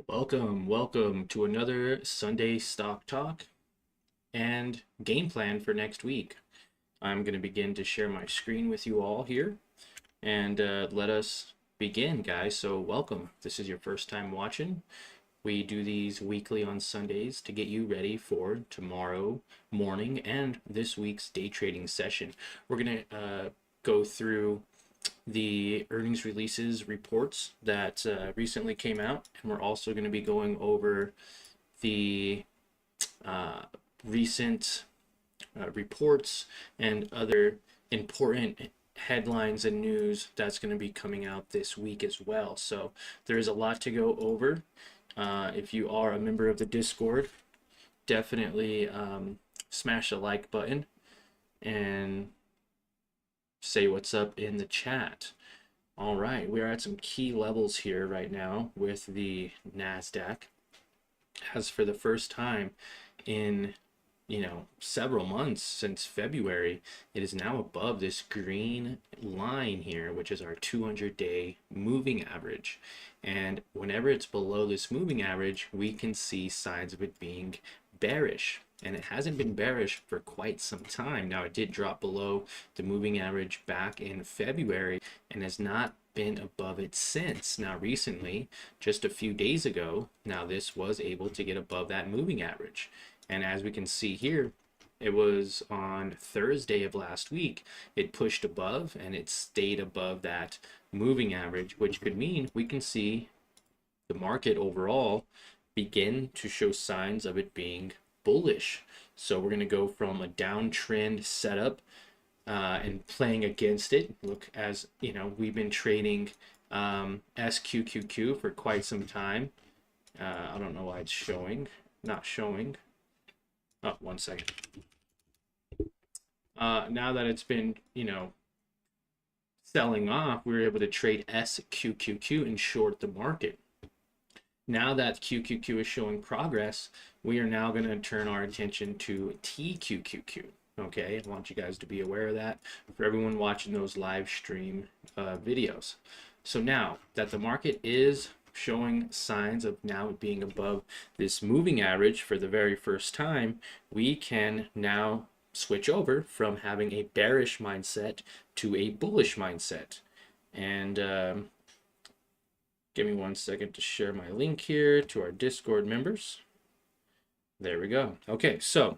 Welcome to another Sunday Stock Talk and Game Plan for next week. I'm going to begin to share my screen with you all here and let us begin, guys. So, welcome. If this is your first time watching. We do these weekly on Sundays to get you ready for tomorrow morning and this week's day trading session. We're going to go through the earnings releases reports that recently came out, and we're also going to be going over the uh, recent reports and other important headlines and news that's going to be coming out this week as well. So there's a lot to go over. If you are a member of the Discord, definitely smash the like button and say what's up in the chat. All right, we are at some key levels here right now with the NASDAQ. As for the first time in several months since February, it is now above this green line here, which is our 200-day moving average. And whenever it's below this moving average, we can see signs of it being bearish. And it hasn't been bearish for quite some time. Now, it did drop below the moving average back in February and has not been above it since. Now, recently, just a few days ago, now this was able to get above that moving average. And as we can see here, it was on Thursday of last week, it pushed above and it stayed above that moving average, which could mean we can see the market overall begin to show signs of it being bullish. So we're going to go from a downtrend setup and playing against it. Look, as you know, we've been trading SQQQ for quite some time. I don't know why it's not showing. Oh, 1 second. Now that it's been, selling off, we were able to trade SQQQ and short the market. Now that QQQ is showing progress, we are now going to turn our attention to TQQQ. Okay, I want you guys to be aware of that for everyone watching those live stream videos. So now that the market is showing signs of now being above this moving average for the very first time, we can now switch over from having a bearish mindset to a bullish mindset. And give me 1 second to share my link here to our Discord members. There we go. Okay, so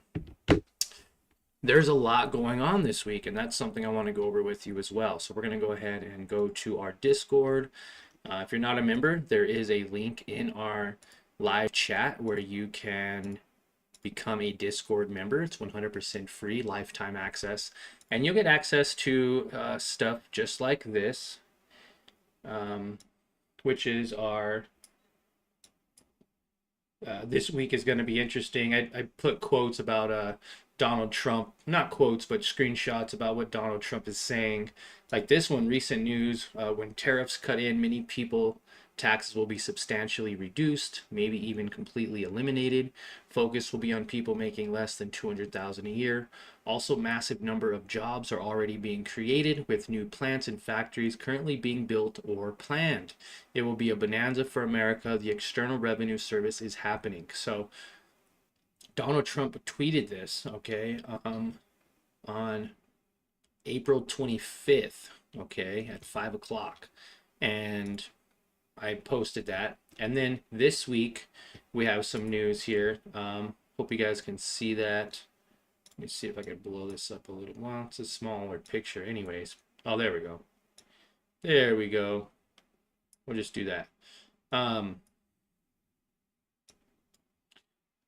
there's a lot going on this week, and that's something I want to go over with you as well. So we're going to go ahead and go to our Discord. If you're not a member, there is a link in our live chat where you can become a Discord member. It's 100% free, lifetime access, and you'll get access to stuff just like this, which is our this week is going to be interesting. I put quotes about Donald Trump, not quotes, but screenshots about what Donald Trump is saying. Like this one, recent news, when tariffs cut in, many people, taxes will be substantially reduced, maybe even completely eliminated. Focus will be on people making less than $200,000 a year. Also, massive number of jobs are already being created with new plants and factories currently being built or planned. It will be a bonanza for America. The External Revenue Service is happening. So Donald Trump tweeted this, okay, on April 25th, okay, at 5 o'clock. And I posted that. And then this week, we have some news here. Hope you guys can see that. Let me see if I can blow this up a little. Well, it's a smaller picture anyways. Oh, there we go. There we go. We'll just do that.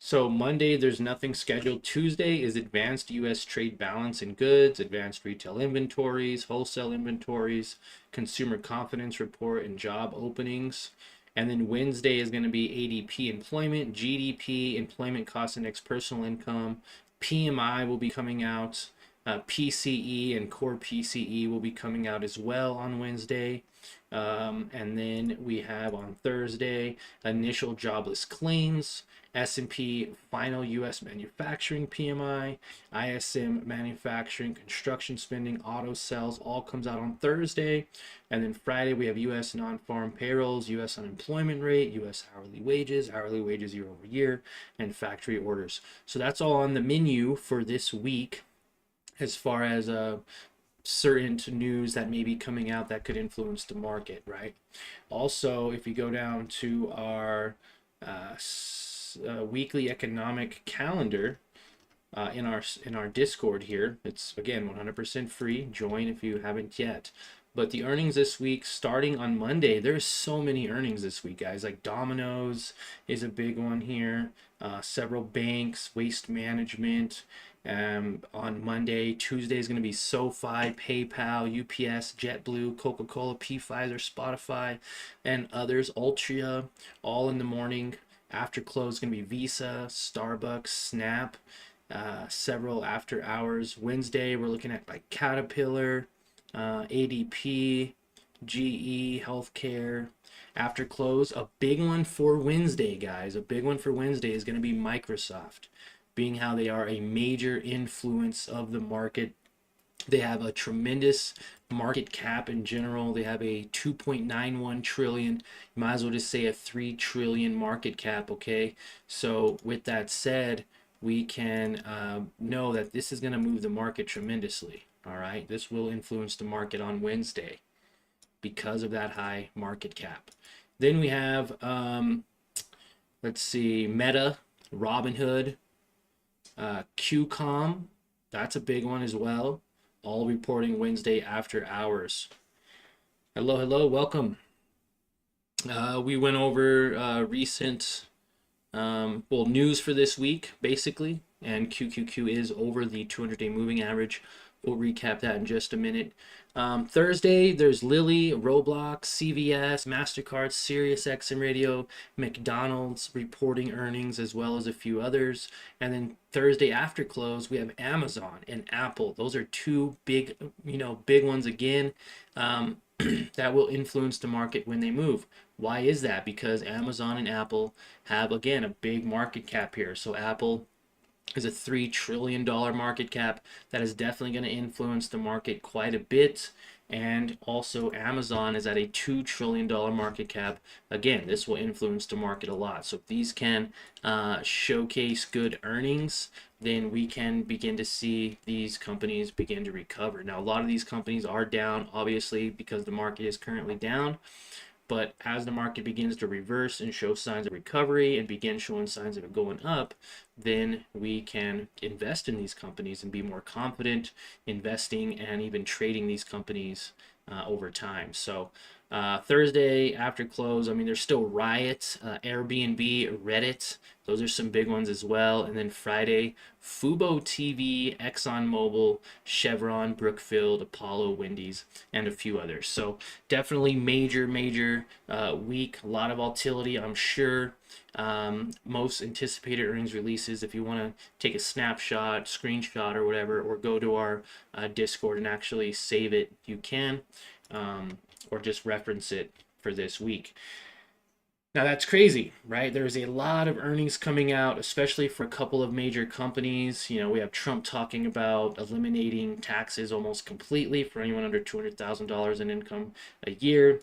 So Monday, there's nothing scheduled. Tuesday is advanced U.S. trade balance in goods, advanced retail inventories, wholesale inventories, consumer confidence report, and job openings. And then Wednesday is going to be ADP employment, GDP, employment cost index, personal income. PMI will be coming out. PCE and core PCE will be coming out as well on Wednesday. And then we have on Thursday initial jobless claims, S&P final U.S. manufacturing PMI, ISM manufacturing, construction spending, auto sales, all comes out on Thursday. And then Friday we have U.S. non-farm payrolls, U.S. unemployment rate, U.S. hourly wages year over year, and factory orders. So that's all on the menu for this week as far as certain news that may be coming out that could influence the market, right? Also, if you go down to our weekly economic calendar in our Discord here, it's again 100% free. Join if you haven't yet. But the earnings this week, starting on Monday, there's so many earnings this week, guys. Like Domino's is a big one here. Several banks, Waste Management. On Monday, Tuesday is going to be SoFi, PayPal, UPS, JetBlue, Coca-Cola, Pfizer, Spotify, and others. Altria, all in the morning. After close is going to be Visa, Starbucks, Snap. Several after hours. Wednesday, we're looking at like Caterpillar, ADP, GE, Healthcare. After close, a big one for Wednesday, guys. A big one for Wednesday is going to be Microsoft, being how they are a major influence of the market. They have a tremendous market cap in general. They have a 2.91 trillion. You might as well just say a 3 trillion market cap, okay? So with that said, we can know that this is going to move the market tremendously. All right, this will influence the market on Wednesday because of that high market cap. Then we have, let's see, Meta, Robinhood, QCOM, that's a big one as well. All reporting Wednesday after hours. Hello, welcome. We went over recent news for this week, basically, and QQQ is over the 200-day moving average. We'll recap that in just a minute. Thursday, there's Lilly, Roblox, CVS, MasterCard, SiriusXM Radio, McDonald's reporting earnings, as well as a few others. And then Thursday after close, we have Amazon and Apple. Those are two big ones again that will influence the market when they move. Why is that? Because Amazon and Apple have, again, a big market cap here. So Apple is a $3 trillion market cap. That is definitely going to influence the market quite a bit. And also Amazon is at a $2 trillion market cap. Again, this will influence the market a lot. So if these can showcase good earnings, then we can begin to see these companies begin to recover. Now, a lot of these companies are down, obviously, because the market is currently down. But as the market begins to reverse and show signs of recovery and begin showing signs of it going up, then we can invest in these companies and be more confident investing and even trading these companies over time. So Thursday after close, I mean, there's still Riot, Airbnb, Reddit. Those are some big ones as well. And then Friday, Fubo TV, ExxonMobil, Chevron, Brookfield, Apollo, Wendy's, and a few others. So definitely major week. A lot of volatility, I'm sure. Most anticipated earnings releases, if you want to take a snapshot, screenshot, or whatever, or go to our Discord and actually save it, you can. Or just reference it for this week. Now that's crazy, right? There's a lot of earnings coming out, especially for a couple of major companies. You know, we have Trump talking about eliminating taxes almost completely for anyone under $200,000 in income a year.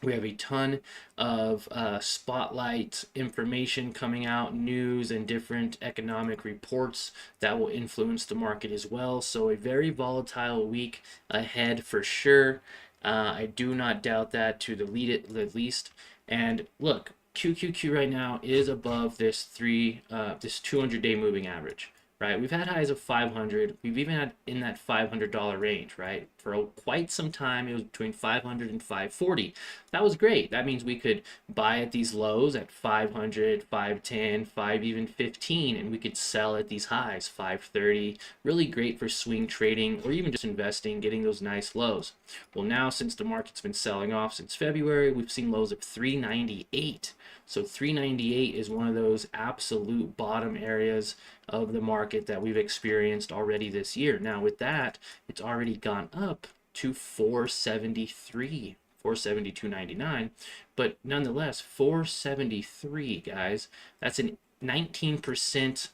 We have a ton of spotlight information coming out, news and different economic reports that will influence the market as well. So a very volatile week ahead for sure. I do not doubt that to the least. And look, QQQ right now is above this 200-day moving average, right? We've had highs of 500. We've even had in that $500 range, right? for quite some time. It was between 500 and 540. That was great. That means we could buy at these lows at 500, 510, 5 even 15, and we could sell at these highs, 530. Really great for swing trading or even just investing, getting those nice lows. Well, now since the market's been selling off since February, we've seen lows of 398. So 398 is one of those absolute bottom areas of the market that we've experienced already this year. Now with that, it's already gone up to 473, 472.99, but nonetheless 473, guys. That's a 19%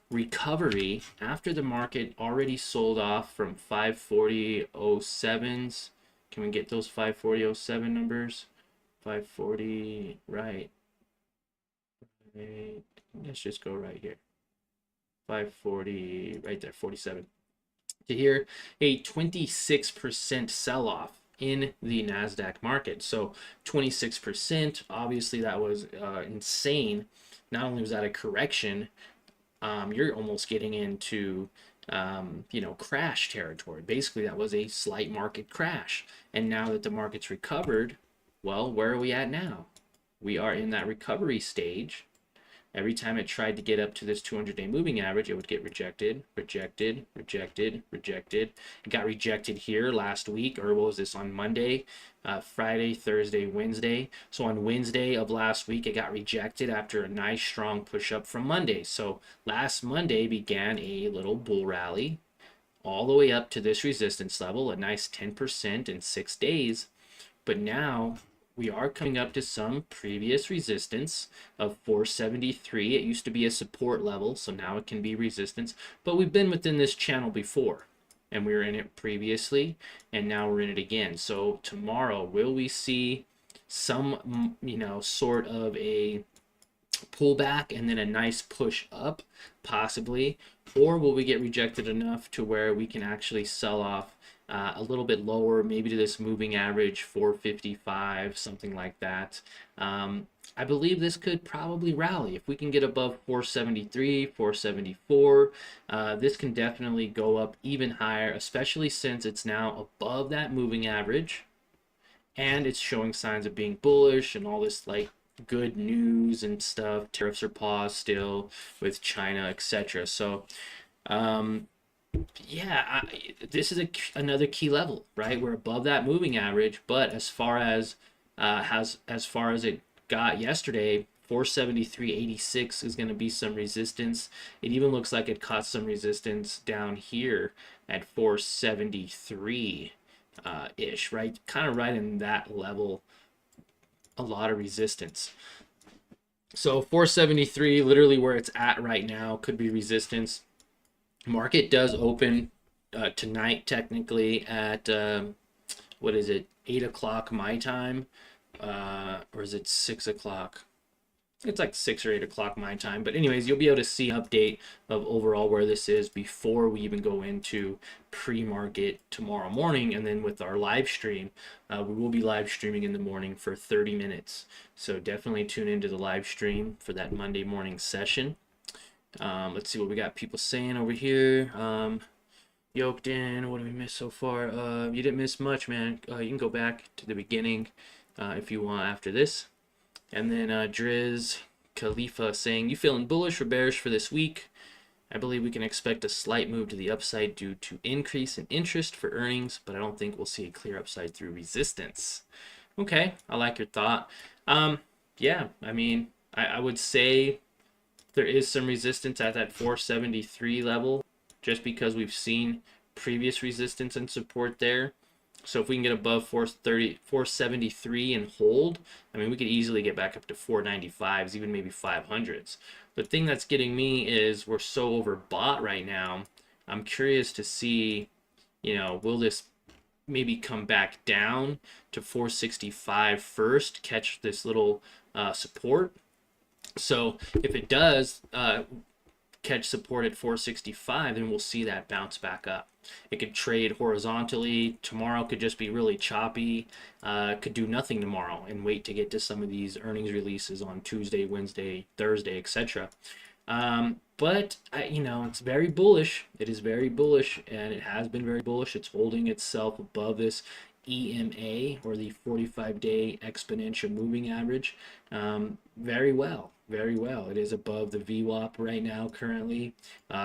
recovery after the market already sold off from 540.07s. Can we get those 540.07 numbers? 540, right. Let's just go right here. 540, right there, 47. To here, a 26% sell-off in the NASDAQ market. So 26%, obviously that was insane. Not only was that a correction, you're almost getting into crash territory. Basically, that was a slight market crash. And now that the market's recovered, well, where are we at now? We are in that recovery stage. Every time it tried to get up to this 200-day moving average, it would get rejected, rejected, rejected, rejected. It got rejected here last week, or what was this, on Monday, Friday, Thursday, Wednesday. So on Wednesday of last week, it got rejected after a nice strong push up from Monday. So last Monday began a little bull rally all the way up to this resistance level, a nice 10% in 6 days. But now we are coming up to some previous resistance of 473. It used to be a support level, so now it can be resistance. But we've been within this channel before, and we were in it previously, and now we're in it again. So tomorrow, will we see some, sort of a pullback and then a nice push up, possibly? Or will we get rejected enough to where we can actually sell off a little bit lower, maybe to this moving average 455, something like that? I believe this could probably rally. If we can get above 473, 474, this can definitely go up even higher, especially since it's now above that moving average and it's showing signs of being bullish and all this like good news and stuff. Tariffs are paused still with China, etc. So yeah, this is another key level, right? We're above that moving average, but as far as it got yesterday, 473.86 is going to be some resistance. It even looks like it caught some resistance down here at 473 ish, right? Kind of right in that level, a lot of resistance. So 473, literally where it's at right now, could be resistance. Market does open tonight technically at what is it, 8 o'clock my time, or is it 6 o'clock? It's like 6 or 8 o'clock my time. But anyways, you'll be able to see an update of overall where this is before we even go into pre-market tomorrow morning. And then with our live stream, we will be live streaming in the morning for 30 minutes. So definitely tune into the live stream for that Monday morning session. Let's see what we got people saying over here. Yoked in, what did we miss so far? You didn't miss much, man. You can go back to the beginning if you want after this. And then Driz Khalifa saying, you feeling bullish or bearish for this week? I believe we can expect a slight move to the upside due to increase in interest for earnings, but I don't think we'll see a clear upside through resistance. Okay, I like your thought. Yeah, I mean, I would say there is some resistance at that 473 level, just because we've seen previous resistance and support there. So if we can get above 473 and hold, I mean, we could easily get back up to 495s, even maybe 500s. The thing that's getting me is we're so overbought right now. I'm curious to see, will this maybe come back down to 465 first, catch this little support? So if it does catch support at 465, then we'll see that bounce back up. It could trade horizontally. Tomorrow could just be really choppy. Could do nothing tomorrow and wait to get to some of these earnings releases on Tuesday, Wednesday, Thursday, etc. But it's very bullish. It is very bullish, and it has been very bullish. It's holding itself above this EMA, or the 45-day exponential moving average, very well. Very well. It is above the VWAP right now currently.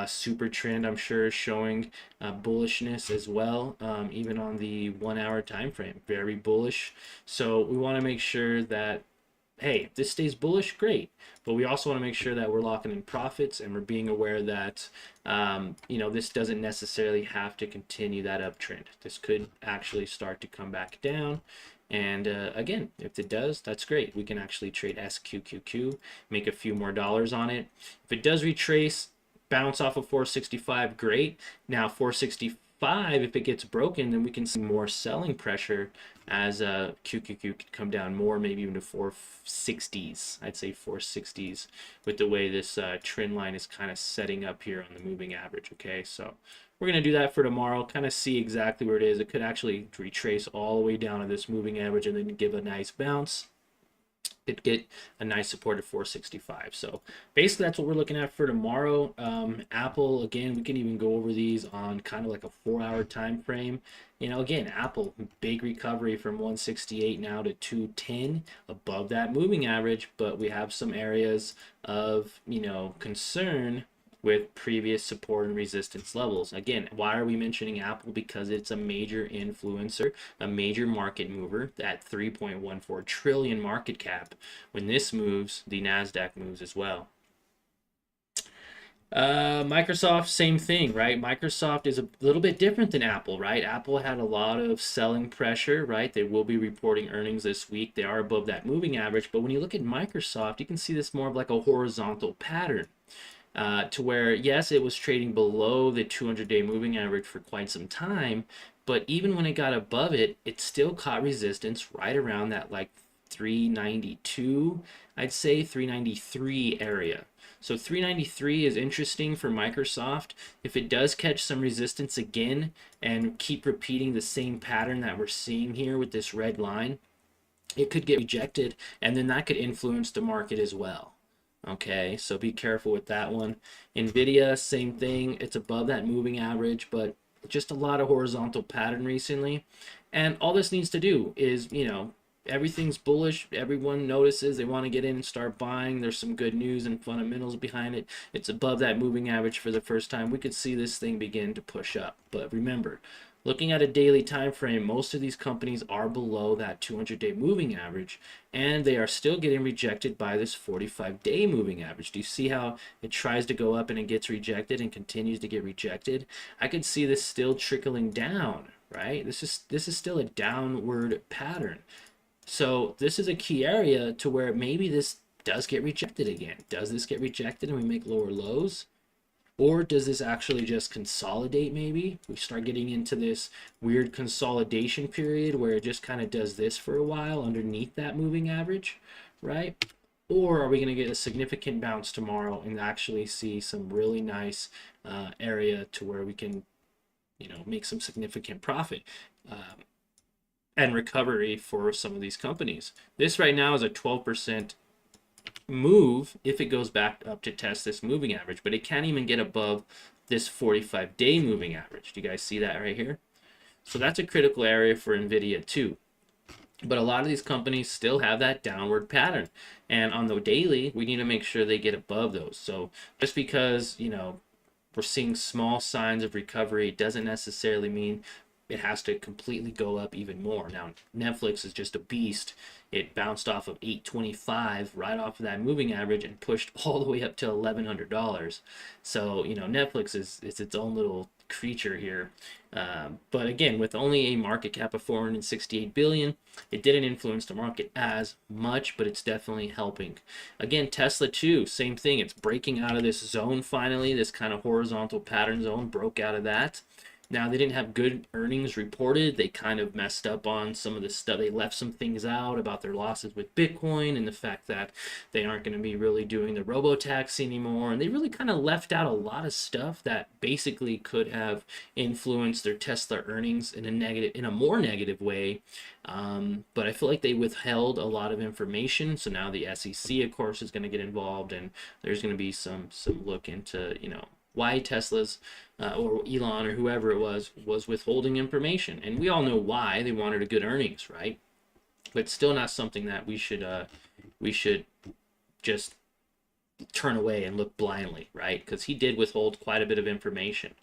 Super trend, I'm sure, is showing bullishness as well, even on the 1 hour time frame. Very bullish. So we want to make sure that, hey, if this stays bullish, great. But we also want to make sure that we're locking in profits, and we're being aware that this doesn't necessarily have to continue that uptrend. This could actually start to come back down. And again, if it does, that's great. We can actually trade SQQQ, make a few more dollars on it. If it does retrace, bounce off of 465, great. Now 465, if it gets broken, then we can see more selling pressure as QQQ could come down more, maybe even to 460s. I'd say 460s with the way this trend line is kind of setting up here on the moving average. Okay, so we're going to do that for tomorrow, kind of see exactly where it is. It could actually retrace all the way down to this moving average and then give a nice bounce. Could get a nice support at 465. So basically that's what we're looking at for tomorrow. Apple, again, we can even go over these on kind of like a 4 hour time frame. Again, Apple, big recovery from 168 now to 210, above that moving average, but we have some areas of concern with previous support and resistance levels. Again, why are we mentioning Apple? Because it's a major influencer, a major market mover, that 3.14 trillion market cap. When this moves, the NASDAQ moves as well. Microsoft, same thing, right? Microsoft is a little bit different than Apple, right? Apple had a lot of selling pressure, right? They will be reporting earnings this week. They are above that moving average, but when you look at Microsoft, you can see this more of like a horizontal pattern. To where, yes, it was trading below the 200-day moving average for quite some time, but even when it got above it, it still caught resistance right around that like 392, I'd say 393 area. So 393 is interesting for Microsoft. If it does catch some resistance again and keep repeating the same pattern that we're seeing here with this red line, it could get rejected, and then that could influence the market as well. Okay, so be careful with that one. NVIDIA, same thing. It's above that moving average, but just a lot of horizontal pattern recently. And all this needs to do is, everything's bullish. Everyone notices they want to get in and start buying. There's some good news and fundamentals behind it. It's above that moving average for the first time. We could see this thing begin to push up. But remember, looking at a daily time frame, most of these companies are below that 200-day moving average, and they are still getting rejected by this 45-day moving average. Do you see how it tries to go up and it gets rejected and continues to get rejected? I could see this still trickling down, right? This is still a downward pattern. So this is a key area to where maybe this does get rejected again. Does this get rejected and we make lower lows? Or does this actually just consolidate maybe? We start getting into this weird consolidation period where it just kind of does this for a while underneath that moving average, right? Or are we going to get a significant bounce tomorrow and actually see some really nice area to where we can, make some significant profit and recovery for some of these companies? This right now is a 12% move if it goes back up to test this moving average, but it can't even get above this 45-day moving average. Do you guys see that right here? So that's a critical area for NVIDIA too. But a lot of these companies still have that downward pattern, and on the daily we need to make sure they get above those. So just because we're seeing small signs of recovery, it doesn't necessarily mean it has to completely go up even more. Now, Netflix is just a beast. It bounced off of 825 right off of that moving average and pushed all the way up to $1,100. So, Netflix is its own little creature here. But again, with only a market cap of 468 billion, it didn't influence the market as much, but it's definitely helping. Again, Tesla too, same thing. It's breaking out of this zone finally, this kind of horizontal pattern zone, broke out of that. Now, they didn't have good earnings reported. They kind of messed up on some of the stuff. They left some things out about their losses with Bitcoin and the fact that they aren't going to be really doing the robo-tax anymore. And they really kind of left out a lot of stuff that basically could have influenced their Tesla earnings in a more negative way. But I feel like they withheld a lot of information. So now the SEC, of course, is going to get involved, and there's going to be some look into, why Tesla's or Elon or whoever it was withholding information. And we all know why. They wanted a good earnings, right? But still not something that we should just turn away and look blindly, right? Because he did withhold quite a bit of information.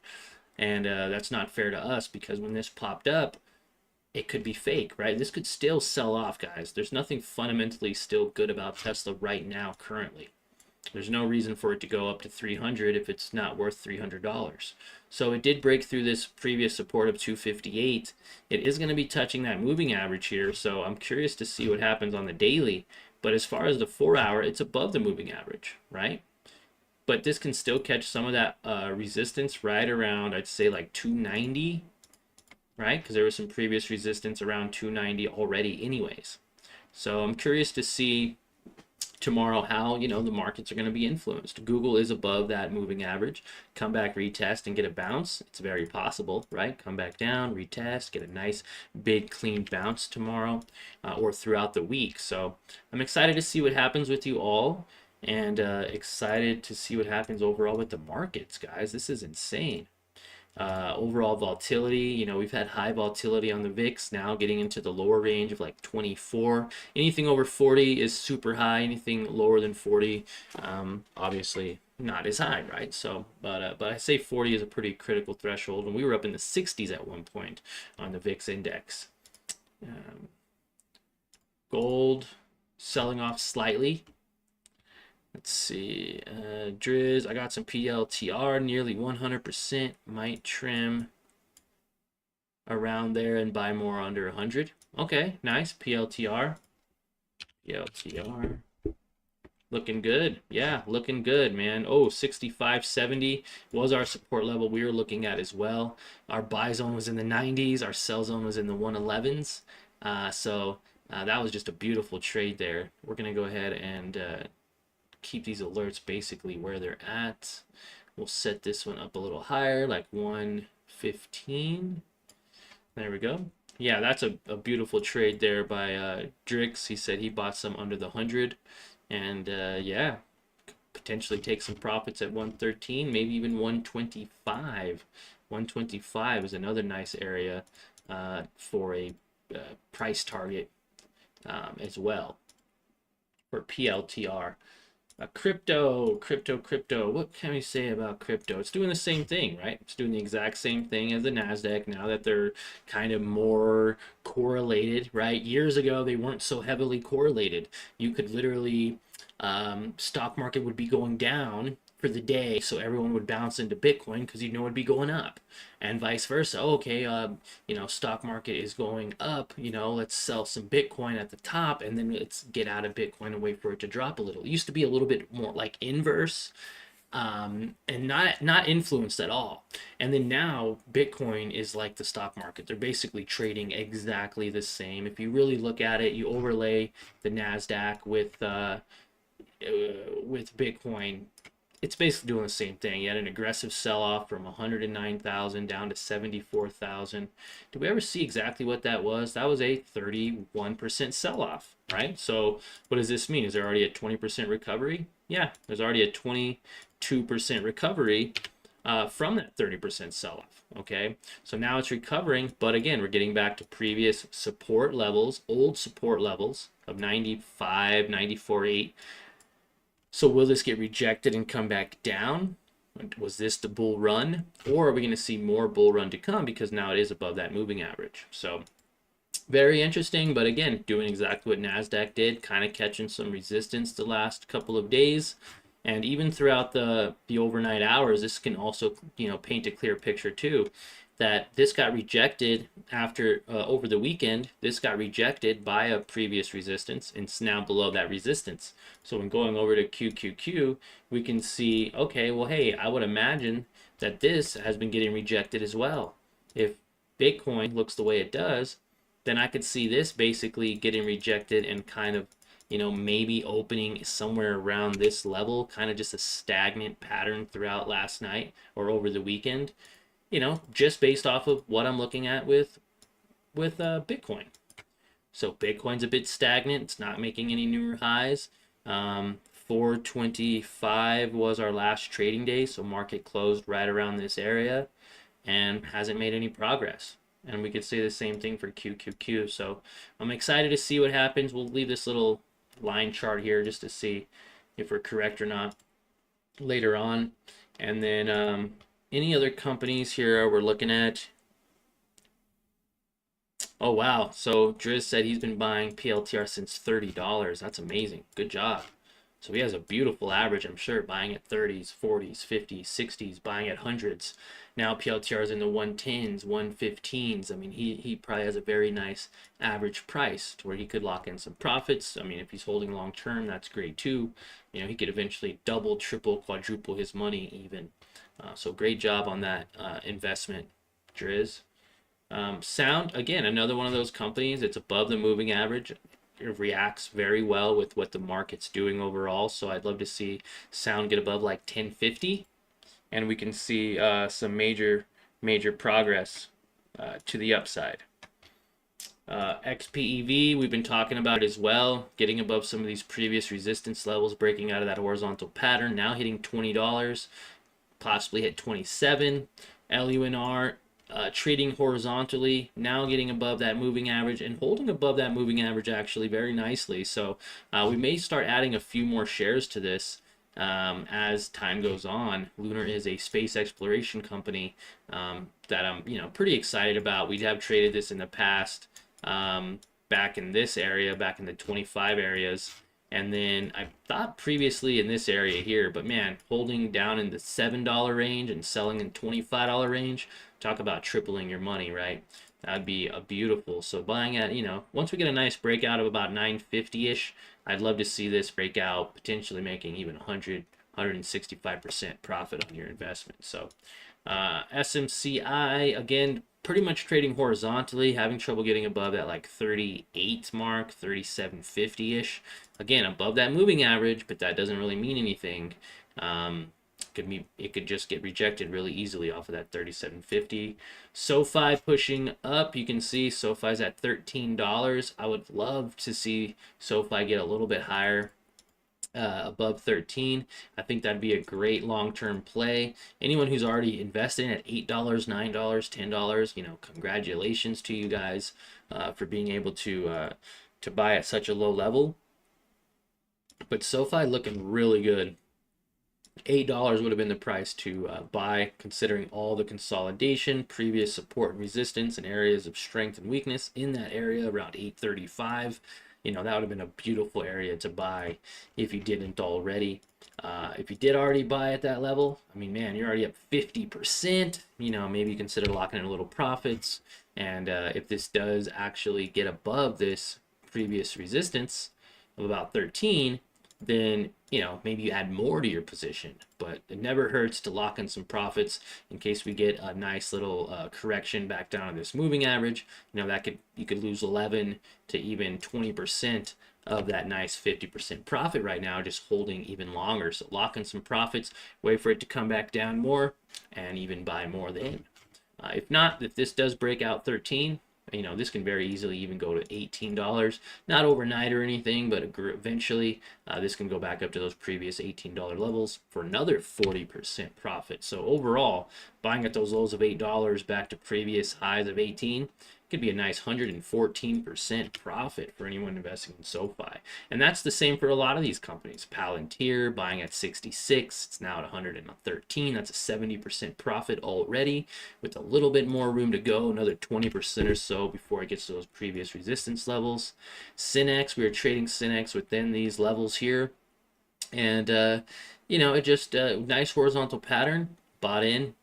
And that's not fair to us, because when this popped up, it could be fake, right? This could still sell off, guys. There's nothing fundamentally still good about Tesla right now, currently. There's no reason for it to go up to 300 if it's not worth $300. So it did break through this previous support of 258. It is going to be touching that moving average here, so I'm curious to see what happens on the daily. But as far as the 4-hour, it's above the moving average, right? But this can still catch some of that resistance right around, I'd say, like 290, right? Because there was some previous resistance around 290 already anyways. So I'm curious to see tomorrow how the markets are going to be influenced. Google is above that moving average. Come back, retest, and get a bounce. It's very possible, right? Come back down, retest, get a nice big clean bounce tomorrow or throughout the week. So I'm excited to see what happens with you all, and excited to see what happens overall with the markets, guys. This is insane. Overall volatility, we've had high volatility on the VIX, now getting into the lower range of like 24. Anything over 40 is super high. Anything lower than 40, obviously not as high, right? So, but I say 40 is a pretty critical threshold, and we were up in the 60s at one point on the VIX index. Gold selling off slightly. Let's see, Driz, I got some PLTR, nearly 100%, might trim around there and buy more under 100. Okay, nice, PLTR, looking good. Yeah, looking good, man. Oh, 65.70 was our support level we were looking at as well. Our buy zone was in the 90s, our sell zone was in the 111s, so that was just a beautiful trade there. We're gonna go ahead and keep these alerts basically where they're at. We'll set this one up a little higher, like 115. There we go. Yeah, that's a beautiful trade there by Drix. He said he bought some under the 100, and yeah, potentially take some profits at 113, maybe even 125. 125 is another nice area for a price target as well for PLTR. Crypto. What can we say about crypto? It's doing the same thing, right? It's doing the exact same thing as the NASDAQ now that they're kind of more correlated, right? Years ago, they weren't so heavily correlated. You could literally, stock market would be going down for the day, so everyone would bounce into Bitcoin because it'd be going up, and vice versa. Okay, stock market is going up, let's sell some Bitcoin at the top, and then let's get out of Bitcoin and wait for it to drop a little. It used to be a little bit more like inverse, and not influenced at all. And then now Bitcoin is like the stock market. They're basically trading exactly the same. If you really look at it, you overlay the NASDAQ with Bitcoin, it's basically doing the same thing. You had an aggressive sell-off from 109,000 down to 74,000. Did we ever see exactly what that was? That was a 31% sell-off, right? So what does this mean? Is there already a 20% recovery? Yeah, there's already a 22% recovery from that 30% sell-off, okay? So now it's recovering, but again, we're getting back to previous support levels, old support levels of 95, 94.8. So will this get rejected and come back down? Was this the bull run? Or are we going to see more bull run to come because now it is above that moving average? So very interesting, but again, doing exactly what NASDAQ did, kind of catching some resistance the last couple of days. And even throughout the overnight hours, this can also paint a clear picture too, that this got rejected after over the weekend. This got rejected by a previous resistance, and it's now below that resistance. So when going over to QQQ, we can see, okay, well, hey, I would imagine that this has been getting rejected as well. If Bitcoin looks the way it does, then I could see this basically getting rejected and kind of, maybe opening somewhere around this level, kind of just a stagnant pattern throughout last night or over the weekend, just based off of what I'm looking at with Bitcoin. So Bitcoin's a bit stagnant. It's not making any newer highs. 425 was our last trading day, so market closed right around this area and hasn't made any progress. And we could say the same thing for QQQ. So I'm excited to see what happens. We'll leave this little line chart here just to see if we're correct or not later on. And then any other companies here we're looking at. Oh wow, so Driz said he's been buying PLTR since $30. That's amazing. Good job. So he has a beautiful average, I'm sure, buying at 30s, 40s, 50s, 60s, buying at hundreds. Now PLTR is in the 110s, 115s. I mean, he probably has a very nice average price to where he could lock in some profits. I mean, if he's holding long term, that's great too. He could eventually double, triple, quadruple his money even. So great job on that investment, Driz. Sound, again, another one of those companies. It's above the moving average. It reacts very well with what the market's doing overall. So I'd love to see Sound get above like 1050, and we can see some major progress to the upside. XPEV, we've been talking about it as well, getting above some of these previous resistance levels, breaking out of that horizontal pattern, now hitting $20, possibly hit 27. LUNR trading horizontally, now getting above that moving average and holding above that moving average actually very nicely. So we may start adding a few more shares to this as time goes on. Lunar is a space exploration company that I'm pretty excited about. We have traded this in the past back in this area, back in the 25 areas. And then I thought previously in this area here, but man, holding down in the $7 range and selling in $25 range, talk about tripling your money, right? That'd be a beautiful. So buying at, once we get a nice breakout of about 950-ish, I'd love to see this break out, potentially making even 165% profit on your investment. So SMCI, again, pretty much trading horizontally, having trouble getting above that like 38 mark, 3750-ish. Again, above that moving average, but that doesn't really mean anything. It could just get rejected really easily off of that 3750. SoFi pushing up. You can see SoFi's at $13. I would love to see SoFi get a little bit higher. Above 13. I think that'd be a great long-term play. Anyone who's already invested in at $8, $9, $10, congratulations to you guys for being able to buy at such a low level. But SoFi looking really good. $8 would have been the price to buy, considering all the consolidation, previous support and resistance, and areas of strength and weakness in that area around 835. That would have been a beautiful area to buy if you didn't already. If you did already buy at that level, I mean, man, you're already up 50%. Maybe consider locking in a little profits. And if this does actually get above this previous resistance of about 13, then maybe you add more to your position. But it never hurts to lock in some profits in case we get a nice little correction back down to this moving average. You could lose 11 to even 20% of that nice 50% profit right now, just holding even longer. So lock in some profits, wait for it to come back down more, and even buy more then. If not, if this does break out 13, this can very easily even go to $18. Not overnight or anything, but eventually this can go back up to those previous $18 levels for another 40% profit. So overall, buying at those lows of $8 back to previous highs of 18 could be a nice 114% profit for anyone investing in SoFi. And that's the same for a lot of these companies. Palantir buying at 66, it's now at 113. That's a 70% profit already, with a little bit more room to go, another 20% or so before it gets to those previous resistance levels. Synex, we are trading Synex within these levels here. And, it just nice horizontal pattern, bought in,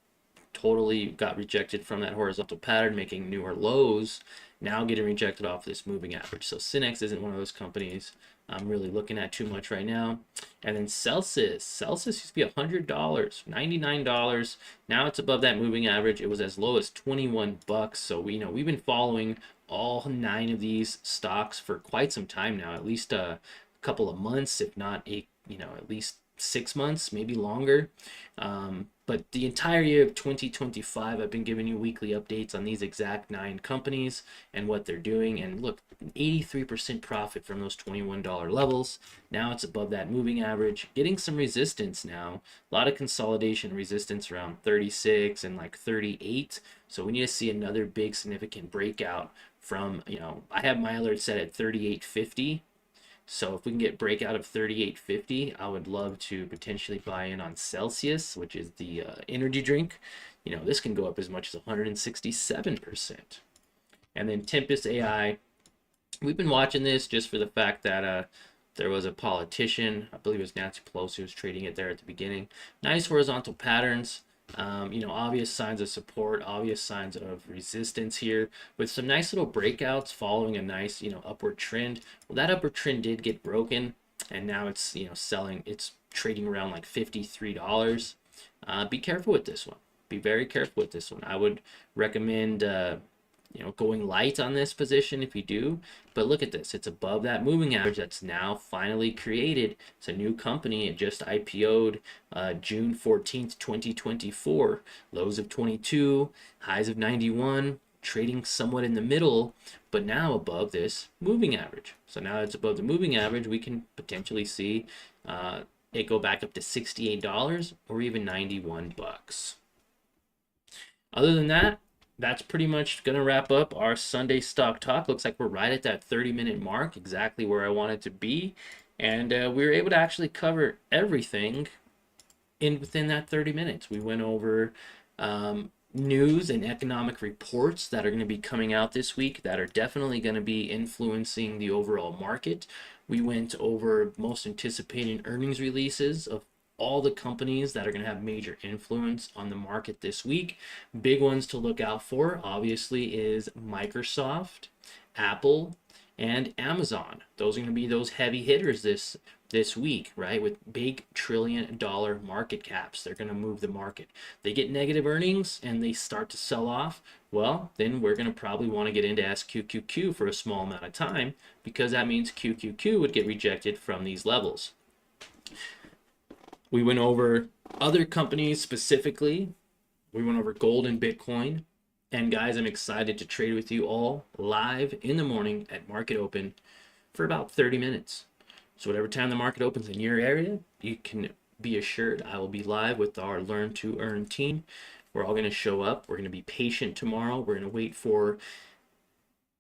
totally got rejected from that horizontal pattern, making newer lows, now getting rejected off this moving average. So Cinex isn't one of those companies I'm really looking at too much right now. And then Celsius used to be $100, $99. Now it's above that moving average. It was as low as 21 bucks. So we've been following all 9 of these stocks for quite some time now, at least a couple of months, if not at least 6 months, maybe longer. But the entire year of 2025, I've been giving you weekly updates on these exact 9 companies and what they're doing. And look, 83% profit from those $21 levels. Now it's above that moving average, getting some resistance now. A lot of consolidation resistance around 36 and like 38. So we need to see another big significant breakout from, I have my alert set at 38.50. So if we can get breakout of 38.50, I would love to potentially buy in on Celsius, which is the energy drink. This can go up as much as 167%. And then Tempest AI, we've been watching this just for the fact that there was a politician, I believe it was Nancy Pelosi, who was trading it there at the beginning. Nice horizontal patterns. Obvious signs of support, obvious signs of resistance here with some nice little breakouts following a nice, upward trend. Well, that upward trend did get broken and now it's, it's trading around like $53. Be careful with this one. Be very careful with this one. I would recommend, going light on this position if you do. But look at this. It's above that moving average that's now finally created. It's a new company. It just IPO'd June 14th, 2024. Lows of 22, highs of 91, trading somewhat in the middle, but now above this moving average. So now it's above the moving average. We can potentially see it go back up to $68 or even 91 bucks. Other than that, that's pretty much going to wrap up our Sunday stock talk. Looks like we're right at that 30-minute mark, exactly where I wanted to be. And we were able to actually cover everything within that 30 minutes. We went over news and economic reports that are going to be coming out this week that are definitely going to be influencing the overall market. We went over most anticipated earnings releases of all the companies that are going to have major influence on the market this week. Big ones to look out for, obviously, is Microsoft, Apple, and Amazon. Those are going to be those heavy hitters this week, right? With big trillion-dollar market caps. They're going to move the market. They get negative earnings and they start to sell off. Well, then we're going to probably want to get into SQQQ for a small amount of time because that means QQQ would get rejected from these levels. We went over other companies specifically. We went over gold and Bitcoin. And guys, I'm excited to trade with you all live in the morning at market open for about 30 minutes. So whatever time the market opens in your area, you can be assured I will be live with our Learn to Earn team. We're all going to show up. We're going to be patient tomorrow. We're going to wait for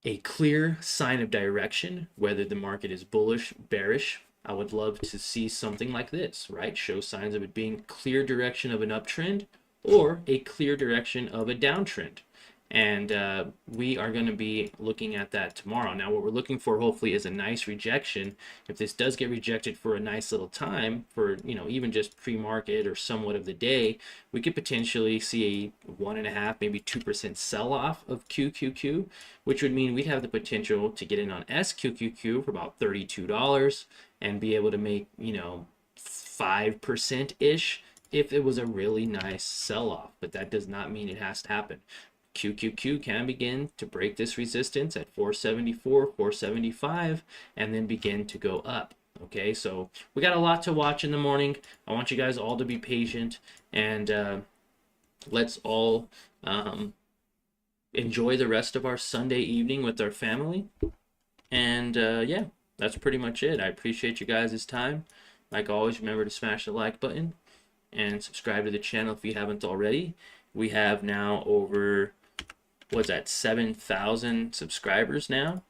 a clear sign of direction, whether the market is bullish, bearish. I would love to see something like this, right? Show signs of it being clear direction of an uptrend or a clear direction of a downtrend. And we are going to be looking at that tomorrow. Now, what we're looking for hopefully is a nice rejection. If this does get rejected for a nice little time, for even just pre-market or somewhat of the day, we could potentially see a 1.5%, maybe 2% sell-off of QQQ, which would mean we'd have the potential to get in on SQQQ for about $32 and be able to make 5% ish if it was a really nice sell-off. But that does not mean it has to happen. QQQ can begin to break this resistance at 474, 475, and then begin to go up. Okay, so we got a lot to watch in the morning. I want you guys all to be patient, and let's all enjoy the rest of our Sunday evening with our family. And yeah, that's pretty much it. I appreciate you guys' time. Like always, remember to smash the like button and subscribe to the channel if you haven't already. We have now over, 7,000 subscribers now,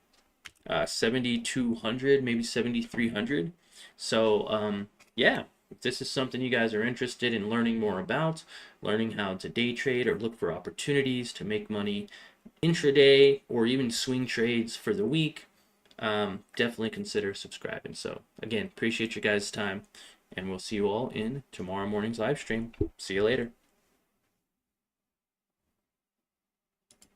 7,200, maybe 7,300. So yeah, if this is something you guys are interested in learning more about, learning how to day trade or look for opportunities to make money intraday or even swing trades for the week, definitely consider subscribing. So again, appreciate your guys' time, and we'll see you all in tomorrow morning's live stream. See you later.